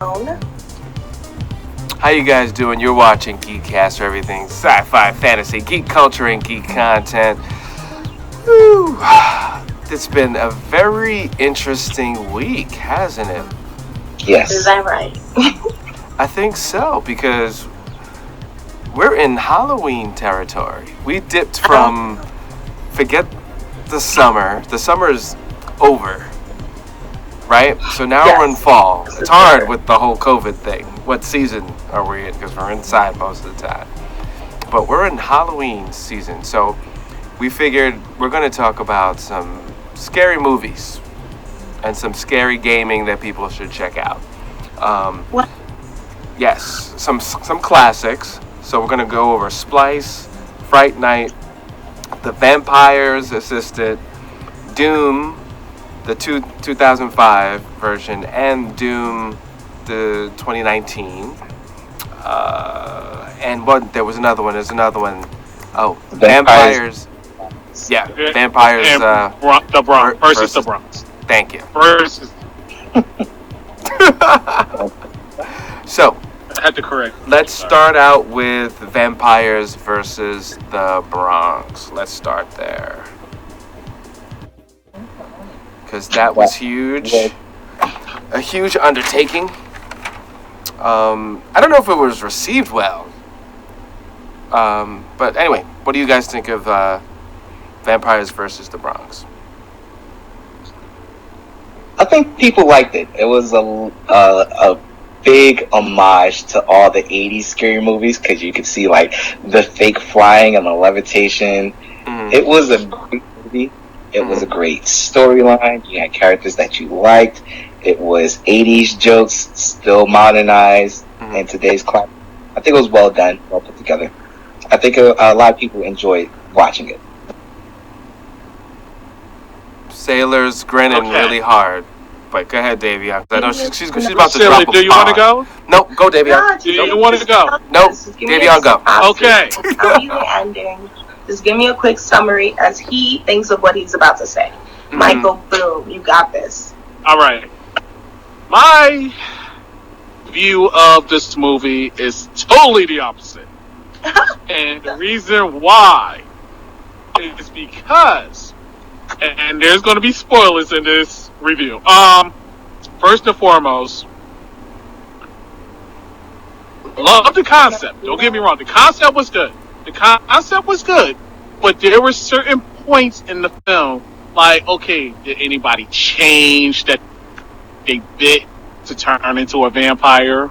Leone. How you guys doing? You're watching GEEKCASTER, everything sci-fi, fantasy, geek culture, and geek content. Whew. It's been a very interesting week, hasn't it? Is that right? I think so, because we're in Halloween territory. We dipped from, forget the summer. The summer is over, right? So now we're in fall. It's hard with the whole COVID thing. What season are we in? Because we're inside most of the time. But we're in Halloween season, so we figured we're going to talk about some scary movies and some scary gaming that people should check out. What? Yes, some classics. So we're going to go over Splice, Fright Night, The Vampire's Assistant, Doom, the 2005 version, and Doom, the 2019. And what? There was another one. There's another one. Oh, Vampires. Yeah, Vampires. The Bronx versus the Bronx. Thank you. Versus. So, I had to correct. Let's start out with Vampires versus the Bronx. Let's start there. Because that was huge. A huge undertaking. I don't know if it was received well. But anyway, what do you guys think of Vampires versus the Bronx? I think people liked it. It was a big homage to all the 80s scary movies because you could see like the fake flying and the levitation. Mm-hmm. It was a great movie. It was a great storyline. You had characters that you liked. It was 80s jokes, still modernized in today's climate. I think it was well done, well put together. I think a lot of people enjoyed watching it. Sailor's grinning really hard. But go ahead, Dayveonne. I know she's about to drop a bomb. Do you want to go? Nope, go, Dayveonne. Do you want to go? Nope, Dayveonne, go. Okay. Tell you the ending. Just give me a quick summary as he thinks of what he's about to say. Michael, boom, you got this. All right. My view of this movie is totally the opposite. And the reason why is because, and there's going to be spoilers in this review. First and foremost, love the concept. Don't get me wrong. The concept was good. But there were certain points in the film, like, okay, did anybody change that they bit to turn into a vampire?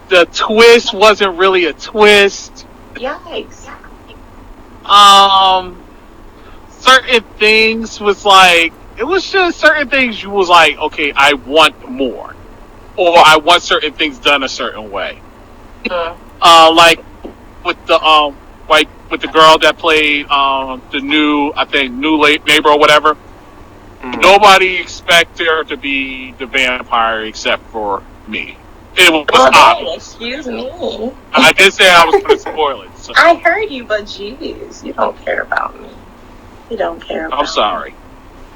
The twist wasn't really a twist. Yikes. Certain things was like, it was just certain things you was like, okay, I want more. Or I want certain things done a certain way. Like with the girl that played the new neighbor or whatever. Nobody expected her to be the vampire except for me. It was obvious. Excuse me. I did say I was going to spoil it. So. I heard you, but geez, you don't care about me. You don't care about I'm sorry.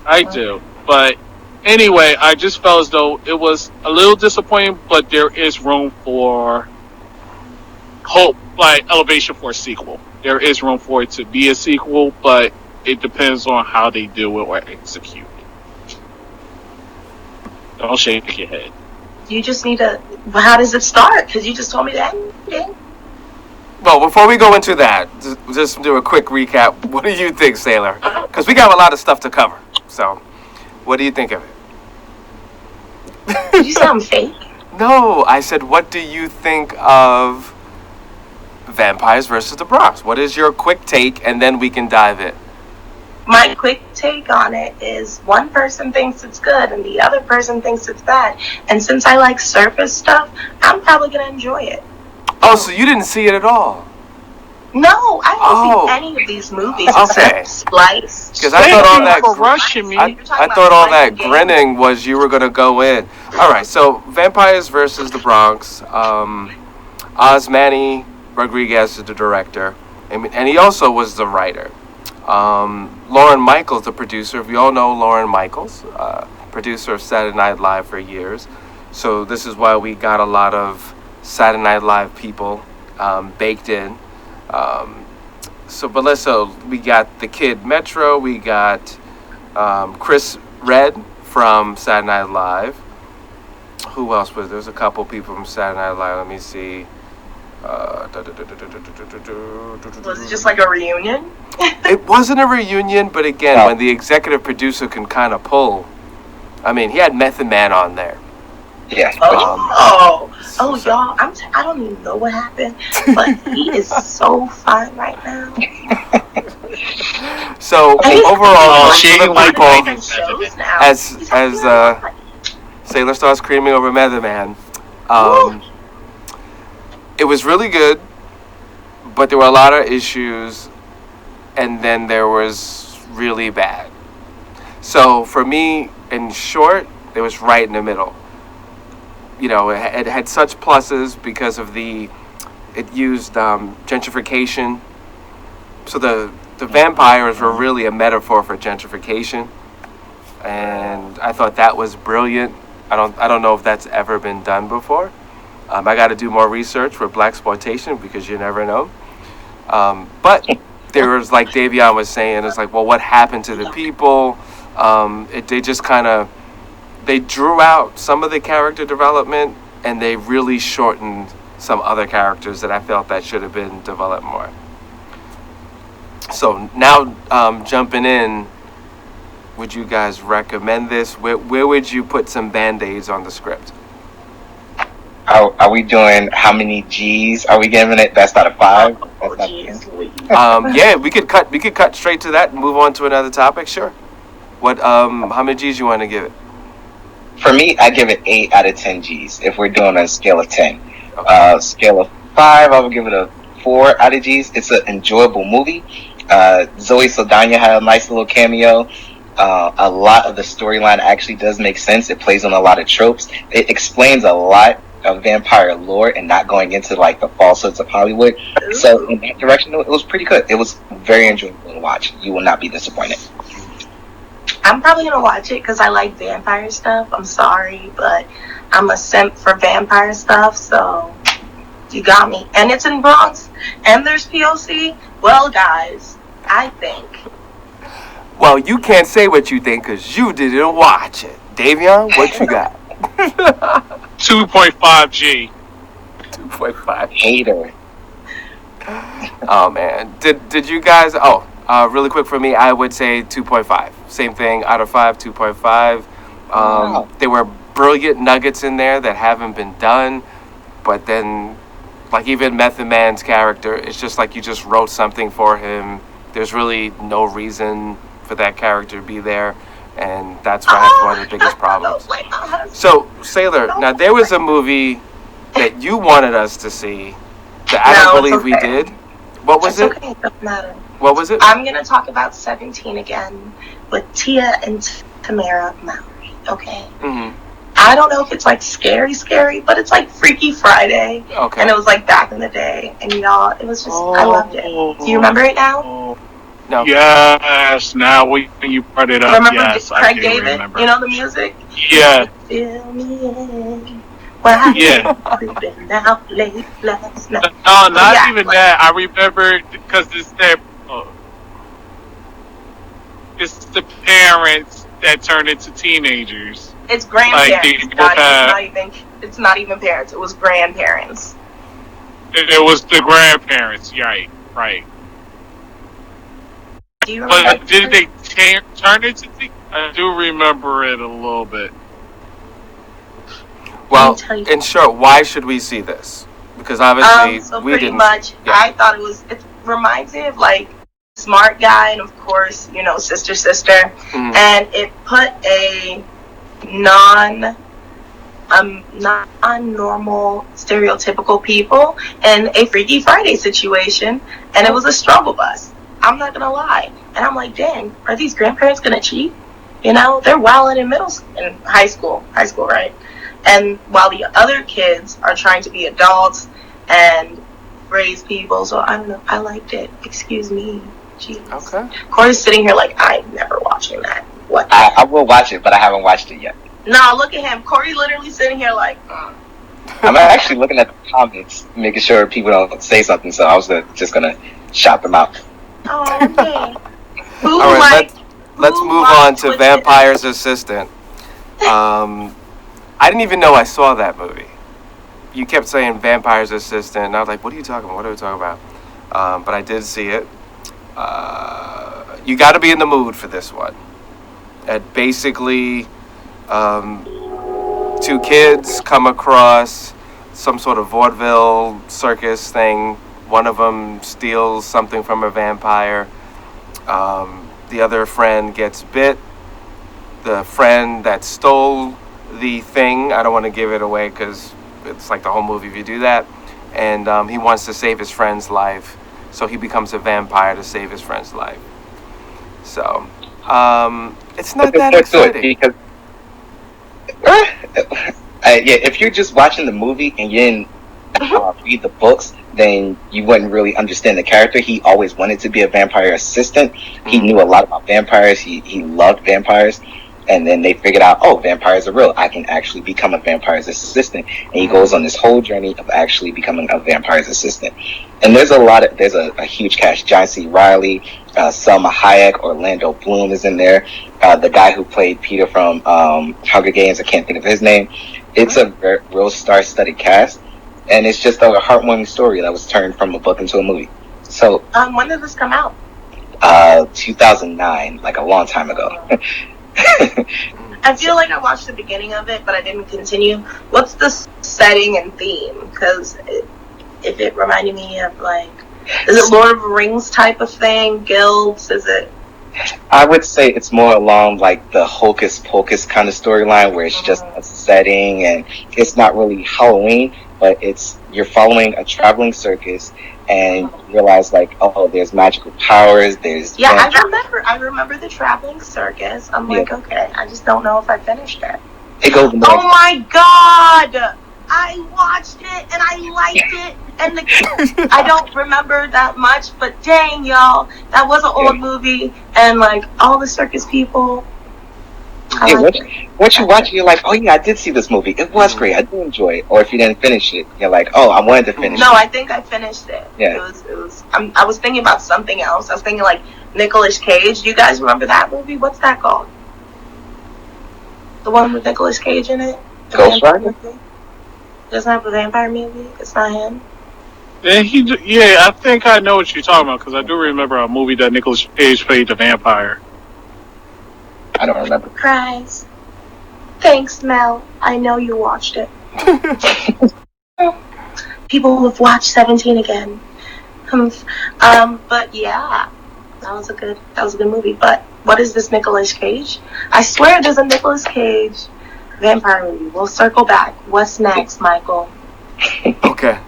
I do. But anyway, I just felt as though it was a little disappointing, but there is room for hope, like elevation for a sequel. There is room for it to be a sequel, but it depends on how they do it or execute it. Don't shake your head. You just need to... How does it start? Because you just told me the ending. Well, before we go into that, just do a quick recap. What do you think, Sailor? Because we got a lot of stuff to cover. So, what do you think of it? Did you sound fake? No, I said, what do you think of Vampires versus the Bronx? What is your quick take, and then we can dive in. My quick take on it is one person thinks it's good and the other person thinks it's bad. And since I like surface stuff, I'm probably going to enjoy it. Oh, so you didn't see it at all? No, I haven't seen any of these movies except Splice. Because I thought all that I thought all that grinning was you were going to go in. All right, so Vampires versus the Bronx. Osmani Rodriguez is the director, and he also was the writer. Lauren Michaels, the producer. We all know Lauren Michaels, producer of Saturday Night Live for years. So this is why we got a lot of Saturday Night Live people baked in. So we got the Kid Metro, we got Chris Red from Saturday Night Live. Who else was there? There's a couple people from Saturday Night Live. Let me see. Was it just like a reunion? It wasn't a reunion, but again, when the executive producer can kind of pull. I mean, he had Method Man on there. Yeah. Y'all, I don't even know what happened, but he is so fine right now. So overall, she ain't like as Sailor starts screaming over Method Man. It was really good, but there were a lot of issues, and then there was really bad. So for me, in short, it was right in the middle. You know, it had such pluses because of it used gentrification. So the vampires were really a metaphor for gentrification, and I thought that was brilliant. I don't know if that's ever been done before. I got to do more research for blaxploitation because you never know. But there was, like Dayveonne was saying, it's like, well, what happened to the people? They just kind of, they drew out some of the character development, and they really shortened some other characters that I felt that should have been developed more. So now, jumping in, would you guys recommend this? Where would you put some Band-Aids on the script? Are we doing how many G's? Are we giving it? That's not a 5. Yeah, we could cut straight to that and move on to another topic. Sure. What? How many G's you want to give it? For me, I give it 8 out of 10 G's. If we're doing a scale of 10, okay. Scale of 5, I would give it a 4 out of G's. It's an enjoyable movie. Zoe Saldana had a nice little cameo. A lot of the storyline actually does make sense. It plays on a lot of tropes. It explains a lot of vampire lore and not going into like the falsehoods of Hollywood. So in that direction, it was pretty good. It was very enjoyable to watch. You will not be disappointed. I'm probably gonna watch it because I like vampire stuff. I'm sorry, but I'm a simp for vampire stuff, so you got me. And it's in Bronx, and there's POC. Well, guys, I think. Well, you can't say what you think because you didn't watch it. Dayveonne, what you got? 2.5 G. 2.5. Hater. Oh man, did you guys? Really quick for me, I would say 2.5. Same thing, out of 5, 2.5. Wow. There were brilliant nuggets in there that haven't been done, but then, like even Method Man's character, it's just like you just wrote something for him. There's really no reason for that character to be there, and that's why that's one of the biggest problems. So, Sailor, now there was a movie that you wanted us to see that I don't believe we did. What was it? Okay, it doesn't matter. What was it? I'm gonna talk about 17 again with Tia and Tamara Mowry. Okay. Mm-hmm. I don't know if it's like scary, but it's like Freaky Friday. Okay. And it was like back in the day, and y'all, it was just I loved it. Do you remember it now? No. Yes. Now when you brought it up, Remember yes, Craig I do David? remember. You know the music? Yeah. Fill me in. Why Yeah. creeping out late last night? No, not Yeah, even like, that. I remember because it's the parents that turn into teenagers. It's grandparents. Like It's not even parents. It was grandparents. It was the grandparents, right. Do you remember? But did they turn into teen? I do remember it a little bit. Well, in short, why should we see this? Because obviously so we pretty didn't. much, Yeah. I thought it reminds me of like Smart Guy, and of course, you know, Sister. Mm-hmm. And it put a non-normal, stereotypical people in a Freaky Friday situation, and it was a struggle bus. I'm not gonna lie, and I'm like, dang, are these grandparents gonna cheat? You know, they're wilding in high school, right? And while the other kids are trying to be adults and raise people, so I don't know, I liked it. Excuse me. Jeez. Okay. Corey's sitting here like, I'm never watching that. What? I will watch it, but I haven't watched it yet. No, look at him. Corey literally sitting here like. I'm actually looking at the comments, making sure people don't say something. So I was just gonna shout them out. Oh, okay. All right, let's move on to Vampire's Assistant. I didn't even know I saw that movie. You kept saying Vampire's Assistant, and I was like, what are you talking about? What are we talking about? But I did see it. You got to be in the mood for this one. And basically, two kids come across some sort of vaudeville circus thing. One of them steals something from a vampire. The other friend gets bit. The friend that stole the thing, I don't want to give it away because it's like the whole movie if you do that. And he wants to save his friend's life. So he becomes a vampire to save his friend's life. So, it's not that exciting. Because, if you're just watching the movie and you didn't read the books, then you wouldn't really understand the character. He always wanted to be a vampire assistant. He knew a lot about vampires. He loved vampires. And then they figured out, oh, vampires are real. I can actually become a vampire's assistant. And he goes on this whole journey of actually becoming a vampire's assistant. And there's a huge cast. John C. Reilly, Selma Hayek, Orlando Bloom is in there. The guy who played Peter from Hunger Games, I can't think of his name. It's a real star-studded cast. And it's just a heartwarming story that was turned from a book into a movie. So, when did this come out? 2009, like a long time ago. I feel like I watched the beginning of it, but I didn't continue. What's the setting and theme? Because if it reminded me of like, is it Lord of the Rings type of thing? Guilds? Is it? I would say it's more along like the Hocus Pocus kind of storyline where it's just a setting and it's not really Halloween, but you're following a traveling circus and you realize like, oh, there's magical powers, there's I remember the traveling circus. I'm like, okay, I just don't know if I finished it. It goes oh my god! I watched it and I liked it and I don't remember that much, but dang y'all, that was an old movie and like all the circus people. Once you watch it, you're like, oh yeah, I did see this movie. It was great. I did enjoy it. Or if you didn't finish it, you're like, oh, I wanted to finish it. No, I think I finished it. Yeah. It was. I was thinking about something else. I was thinking like Nicolas Cage. Do you guys remember that movie? What's that called? The one with Nicolas Cage in it. Ghost Rider. Doesn't have a vampire movie. It's not him. Yeah, I think I know what you're talking about because I do remember a movie that Nicolas Cage played the vampire. I don't remember. Surprise. Thanks, Mel. I know you watched it. People who have watched 17 again. But yeah, that was a good movie. But what is this Nicolas Cage? I swear there's a Nicolas Cage vampire movie. We'll circle back. What's next, Michael? Okay.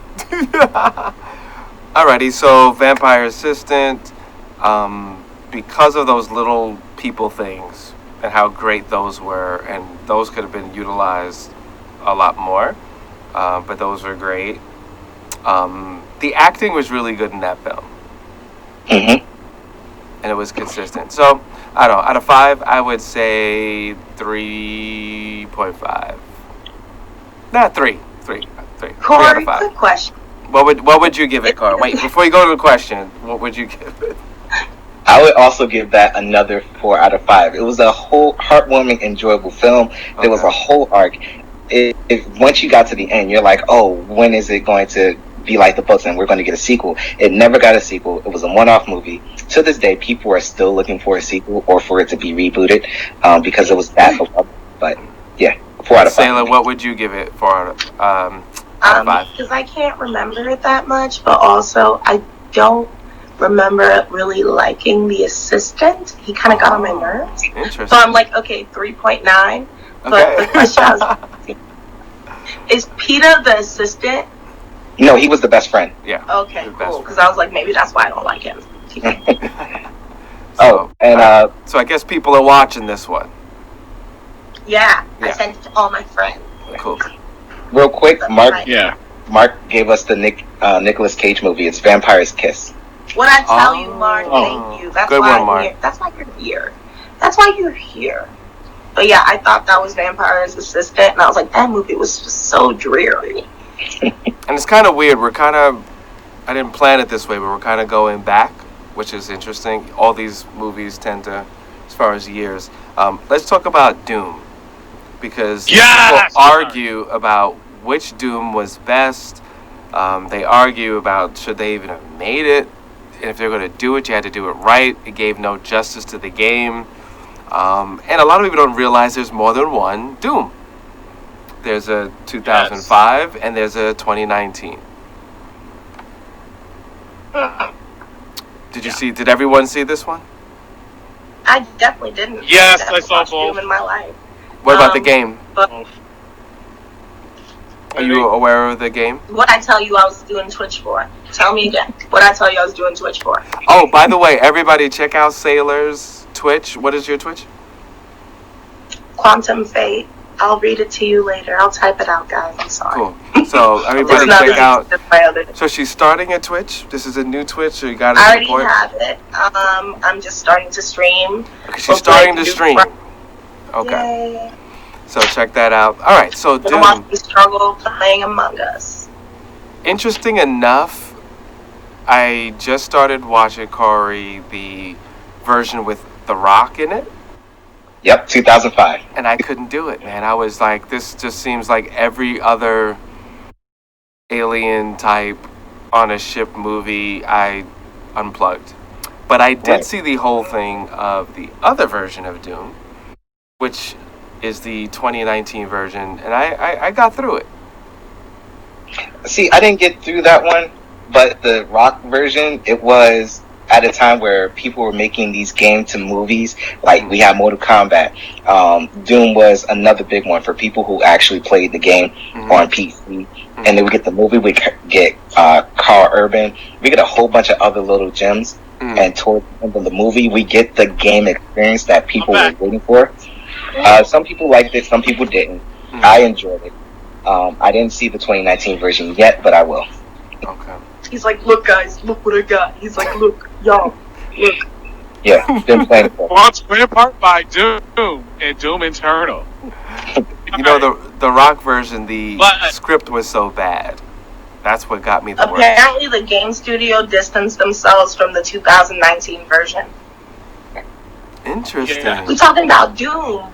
Alrighty, so Vampire Assistant, because of those little people things and how great those were, and those could have been utilized a lot more, but those were great. The acting was really good in that film. Mm-hmm. And it was consistent. So, I don't know, out of 5, I would say 3.5. Nah, 3. 3 out of 5. Quick question. What would you give it, Carl? Wait, before you go to the question, what would you give it? I would also give that another 4 out of 5. It was a whole heartwarming, enjoyable film. There was a whole arc. Once you got to the end, you're like, oh, when is it going to be like the books and we're going to get a sequel? It never got a sequel. It was a one-off movie. To this day, people are still looking for a sequel or for it to be rebooted because it was that beloved. But yeah, 4 out of 5. Sailor, what would you give it 4 out of 5? Because I can't remember it that much, but also I don't remember really liking the assistant. He kind of got on my nerves. Interesting. So I'm like, okay, 3.9. But the question is Peter the assistant? No, he was the best friend. Yeah. Okay, cool. Because I was like, maybe that's why I don't like him. So I guess people are watching this one. Yeah. I sent it to all my friends. Cool. Real quick, Mark gave us the Nicolas Cage movie. It's Vampire's Kiss. When I tell you, Mark, thank you. That's good why one, Mark. That's why you're here. That's why you're here. But yeah, I thought that was Vampire's Assistant, and I was like, that movie was just so dreary. And it's kind of weird. I didn't plan it this way, but we're kind of going back, which is interesting. All these movies tend to, as far as years. Let's talk about Doom, because people argue about which Doom was best. They argue about should they even have made it. And if they're going to do it, you had to do it right. It gave no justice to the game. And a lot of people don't realize there's more than one Doom. There's a 2005 and there's a 2019. Did everyone see this one? I definitely didn't. Yes, I saw both. Doom in my life. What about the game? Are you aware of the game? What I tell you I was doing Twitch for? Tell me again. What I tell you I was doing Twitch for? Oh, by the way, everybody check out Sailor's Twitch. What is your Twitch? Quantum Fate. I'll read it to you later. I'll type it out, guys. I'm sorry. Cool. So everybody check out. So she's starting a Twitch. This is a new Twitch. So you got to support. I already have it. I'm just starting to stream. Okay, she's starting to stream. Okay. Yay. So check that out. All right. So Doom. Watch the struggle playing Among Us. Interesting enough, I just started watching Corey the version with The Rock in it. Yep, 2005. And I couldn't do it, man. I was like, this just seems like every other alien type on a ship movie. I unplugged. But I did see the whole thing of the other version of Doom, which is the 2019 version, and I got through it. See, I didn't get through that one, but the Rock version, it was at a time where people were making these game to movies. Like, we had Mortal Kombat. Doom was another big one for people who actually played the game on PC. And then we get the movie, we get Carl Urban, we get a whole bunch of other little gems. And towards the end of the movie, we get the game experience that people were waiting for. Some people liked it, some people didn't. I enjoyed it. I didn't see the 2019 version yet, but I will. Okay. He's like, look, guys, look what I got. He's like, look, y'all, look. Yeah, been playing it for. Launched part by Doom and Doom Eternal. You know, the Rock version, the script was so bad. That's what got me the worst. Apparently, the game studio distanced themselves from the 2019 version. Interesting. Yeah. We're talking about Doom.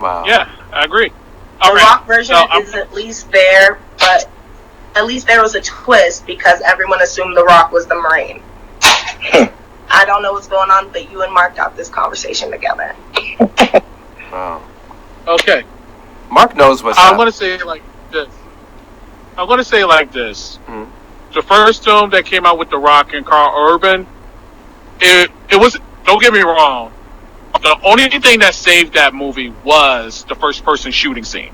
Wow. Yeah, I agree. The Rock version is at least there, but at least there was a twist because everyone assumed The Rock was the Marine. I don't know what's going on, but you and Mark got this conversation together. Wow. Okay. Mark knows what's I'm going to say it like this. The first Doom that came out with The Rock and Carl Urban, it was, don't get me wrong, the only thing that saved that movie was the first person shooting scene.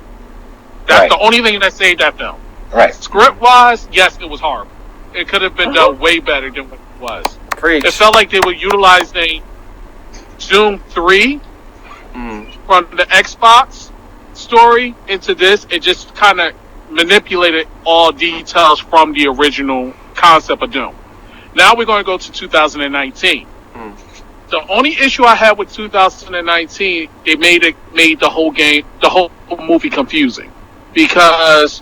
That's the only thing that saved that film. Right. Script-wise, yes, it was horrible. It could have been done way better than what it was. Preach. It felt like they were utilizing Doom 3 from the Xbox story into this. It just kind of manipulated all details from the original concept of Doom. Now we're going to go to 2019. The only issue I had with 2019, they made the whole movie confusing. Because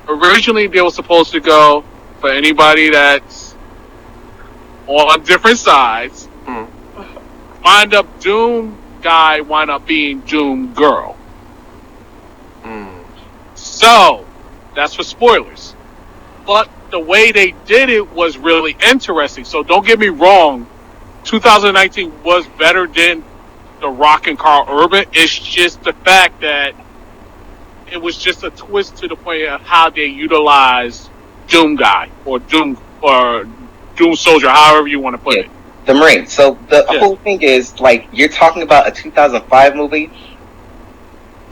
originally they were supposed to go, for anybody that's on different sides, Doom guy wind up being Doom girl. So, that's for spoilers. But the way they did it was really interesting. So don't get me wrong, 2019 was better than The Rock and Carl Urban. It's just the fact that it was just a twist to the point of how they utilized Doom guy or Doom soldier, however you want to put it. The Marine. So the whole thing is, like, you're talking about a 2005 movie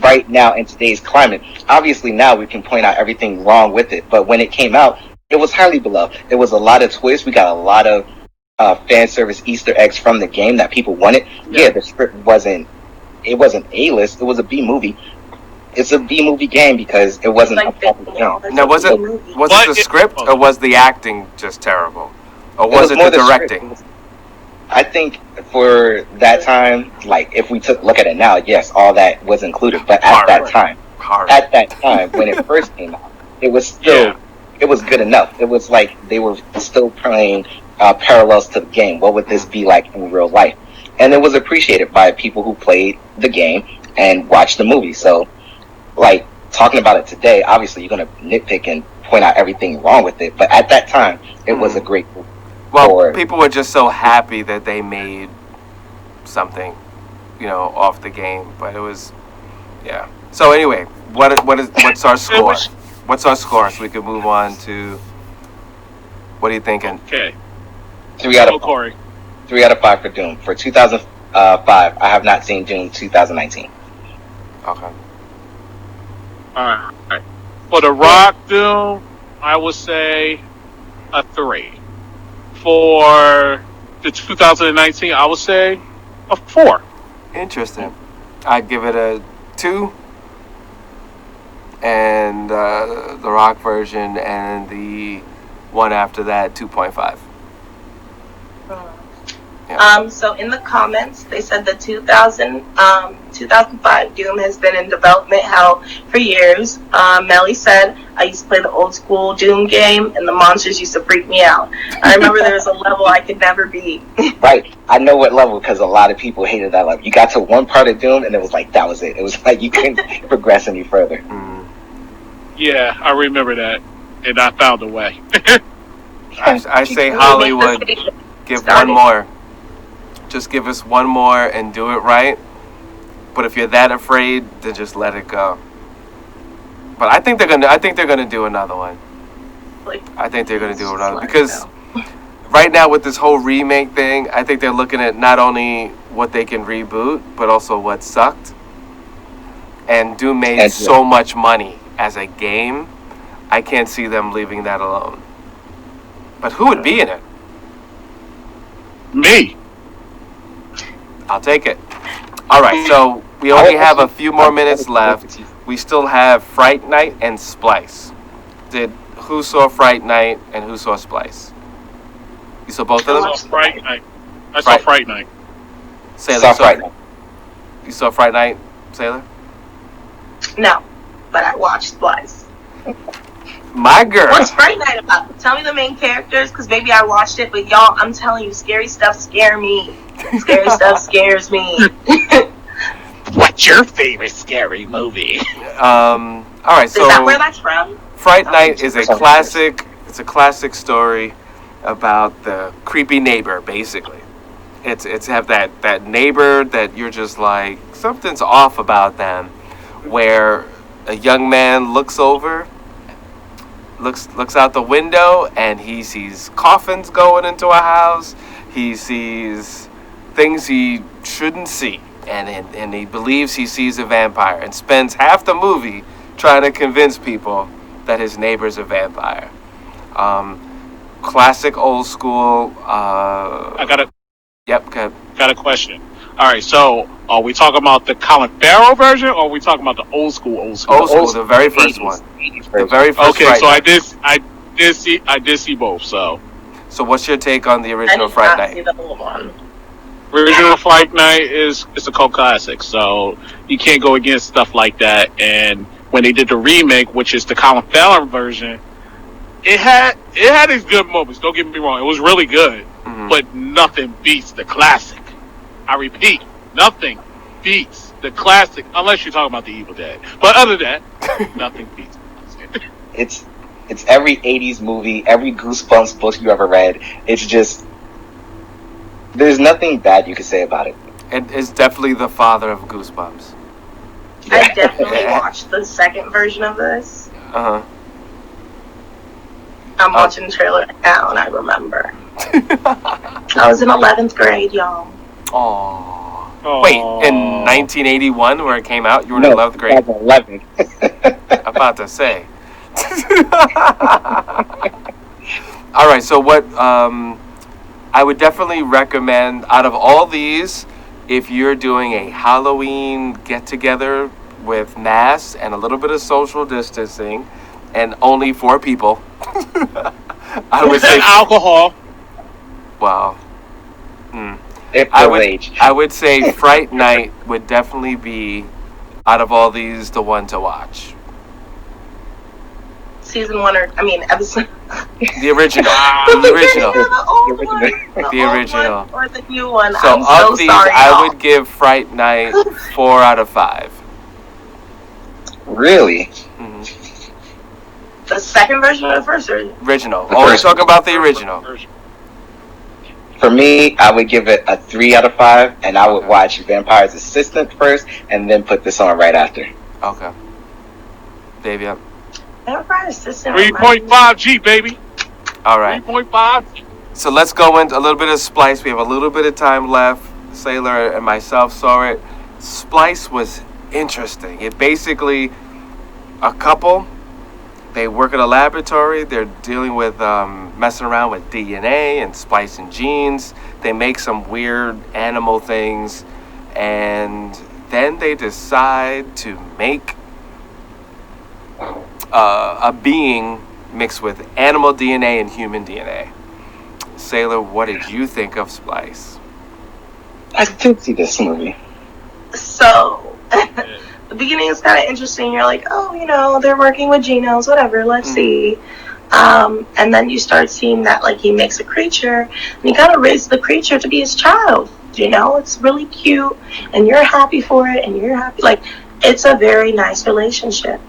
right now in today's climate. Obviously now we can point out everything wrong with it, but when it came out, it was highly beloved. There was a lot of twists. We got a lot of fan service Easter eggs from the game that people wanted. Yeah, the script wasn't A-list. It was a B movie. It's a B movie game because it wasn't a popular film. Now, was it the script or was the acting just terrible? Or was it the directing? I think for that time, like if we look at it now, yes, all that was included. But at that time, when it first came out, it was still it was good enough. It was like they were still playing parallels to the game. What would this be like in real life? And it was appreciated by people who played the game and watched the movie. So, like talking about it today, obviously you're gonna nitpick and point out everything wrong with it. But at that time, it was a great movie. Well, people were just so happy that they made something, off the game. But it was, yeah. So anyway, what's our score? What's our score? So we can move on to. What are you thinking? Okay. 3 out of 5. 3 out of 5 for Doom. For 2005, I have not seen Doom 2019. Okay. All right. For the Rock Doom, I would say a 3. For the 2019, I would say a 4. Interesting. I'd give it a 2. And the Rock version and the one after that, 2.5. Yeah. So in the comments, they said the 2005 Doom has been in development hell for years. Melly said, I used to play the old school Doom game, and the monsters used to freak me out. I remember there was a level I could never beat. Right. I know what level, because a lot of people hated that level. You got to one part of Doom, and it was like, that was it. It was like you couldn't progress any further. Mm. Yeah, I remember that, and I found a way. I say Hollywood, give one more. Just give us one more and do it right. But if you're that afraid, then just let it go. But I think they're gonna do another one. I think they're gonna do another because right now with this whole remake thing, I think they're looking at not only what they can reboot, but also what sucked. And Doom made so much money as a game, I can't see them leaving that alone. But who would be in it? Me. I'll take it. All right, so we only have a few more minutes left. We still have Fright Night and Splice. Who saw Fright Night and who saw Splice? You saw both of them? I saw Fright Night. I saw Fright Night. Sailor, you saw Fright Night, Sailor? No, but I watched Splice. My girl. What's Fright Night about? Tell me the main characters, because maybe I watched it, but y'all, I'm telling you, scary stuff scare me. Scary stuff scares me. What's your favorite scary movie? All right, so is that where that's from? Fright Night is a classic. It's a classic story about the creepy neighbor, basically. It's have that neighbor that you're just like, something's off about them, where a young man looks out the window and he sees coffins going into a house. He sees things he shouldn't see, and he believes he sees a vampire, and spends half the movie trying to convince people that his neighbor's a vampire. Classic old school. I got a. Yep. Okay. Got a question. All right, so are we talking about the Colin Farrell version, or are we talking about the old school? Old school, the very first 80s, one. 80s The very first. Okay, Fright so Night. I did see both. So what's your take on the original Fright Night? See the old one. Original Fright Night is a cult classic, so you can't go against stuff like that. And when they did the remake, which is the Colin Farrell version, it had its good moments. Don't get me wrong; it was really good, but nothing beats the classic. I repeat, nothing beats the classic, unless you're talking about the Evil Dead. But other than that, nothing beats the classic. It's every 80s movie, every Goosebumps book you ever read. It's just, there's nothing bad you can say about it. And it's definitely the father of Goosebumps. I definitely watched the second version of this. Uh-huh. I'm watching the trailer now, and I remember. I was in 11th grade, y'all. Aww. Wait, in 1981, where it came out, you were in 11th grade? 11. I'm about to say. All right, so what I would definitely recommend, out of all these, if you're doing a Halloween get-together with masks and a little bit of social distancing and only 4 people, I would say alcohol. Wow. I I would say Fright Night would definitely be, out of all these, the one to watch. Season 1 episode. The original. The original. The old one. The original. Old one or the new one. So I'm so of these, sorry, I would give Fright Night 4 out of 5. Really? Mm-hmm. The second version or the first version? Original. We're talking about the original. For me, I would give it a 3 out of 5, and I would watch Vampire's Assistant first, and then put this on right after. Okay. Dayveonne. Vampire's Assistant. 3.5 G, baby. All right. 3.5. So let's go into a little bit of Splice. We have a little bit of time left. Sailor and myself saw it. Splice was interesting. It basically, a couple, they work in a laboratory. They're dealing with messing around with DNA and splicing genes. They make some weird animal things. And then they decide to make a being mixed with animal DNA and human DNA. Sailor, what did you think of Splice? I did see this movie. So, the beginning is kind of interesting. You're like, oh, they're working with genomes, whatever, let's see. And then you start seeing that, like, he makes a creature, and he kind of raises the creature to be his child. It's really cute, and you're happy for it, and you're happy. Like, it's a very nice relationship.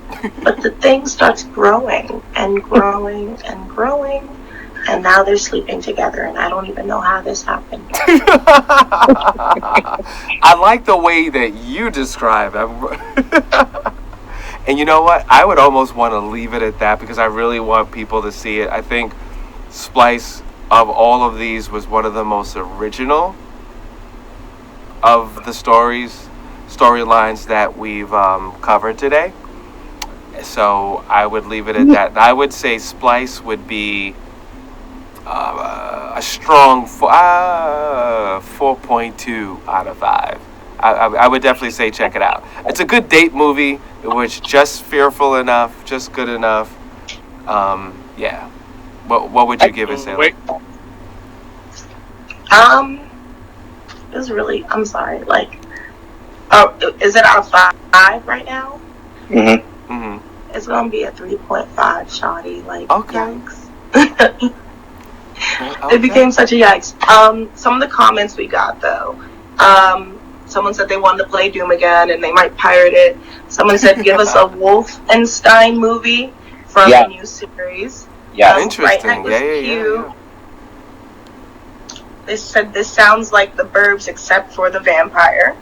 But the thing starts growing and growing and growing, and now they're sleeping together, and I don't even know how this happened. I like the way that you describe it. And you know what? I would almost want to leave it at that because I really want people to see it. I think Splice, of all of these, was one of the most original of the storylines that we've covered today. So I would leave it at that. I would say Splice would be a strong 4.2 out of 5. I would definitely say check it out. It's a good date movie. It was just fearful enough, just good enough. Yeah. What would you give it, Sailor? Wait. It was really, I'm sorry, like, is it out of 5 right now? Mm-hmm. Mm-hmm. It's gonna be a 3.5, shoddy. Like, Okay. yikes. Okay. It became such a yikes. Some of the comments we got, though, someone said they wanted to play Doom again and they might pirate it. Someone said give us a Wolfenstein movie from the new series. Yeah, Fright Night was cute. They said this sounds like The Burbs except for the vampire.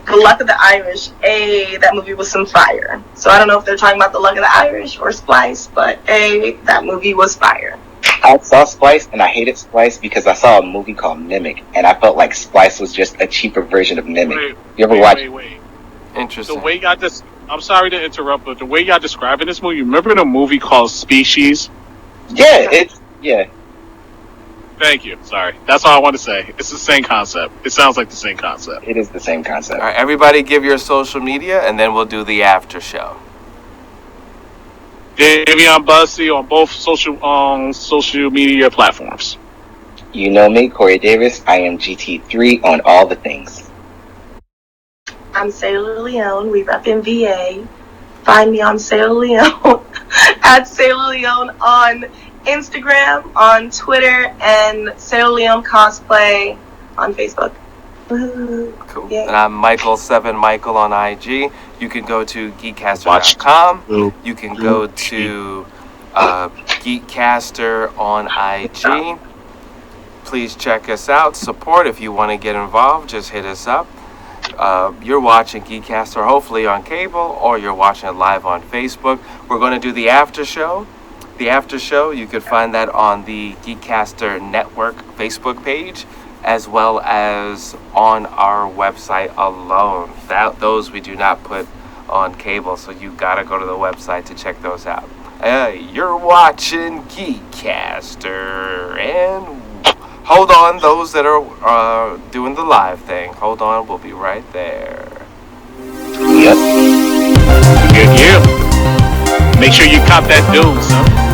The Luck of the Irish, that movie was some fire. So I don't know if they're talking about The Luck of the Irish or Splice, but that movie was fire. I saw Splice and I hated Splice because I saw a movie called Mimic and I felt like Splice was just a cheaper version of Mimic. You ever watch? Wait. Interesting. The way y'all I'm sorry to interrupt, but the way y'all describing this movie, remember the movie called Species? Yeah. Thank you. Sorry. That's all I want to say. It's the same concept. It sounds like the same concept. It is the same concept. All right, everybody give your social media, and then we'll do the after show. Dayveonne Bussey on both social media platforms. You know me, Corey Davis. I am GT3 on all the things. I'm Sailor Leone. We rep in VA. Find me on Sailor Leone at Sailor Leone on Instagram, on Twitter, and Sailor Leone Cosplay on Facebook. Woo. Cool. Yeah. And I'm Michael7Michael on IG. You can go to GEEKCaster.com. You can go to GEEKCASTER on IG. Please check us out. Support if you want to get involved. Just hit us up. You're watching GEEKCASTER hopefully on cable, or you're watching it live on Facebook. We're going to do the after show. The after show, you can find that on the GEEKCASTER Network Facebook page, as well as on our website alone. Those we do not put on cable, so you gotta go to the website to check those out. You're watching GEEKCASTER, and hold on, those that are doing the live thing. Hold on, we'll be right there. Yep. Good. Make sure you cop that Doom, son.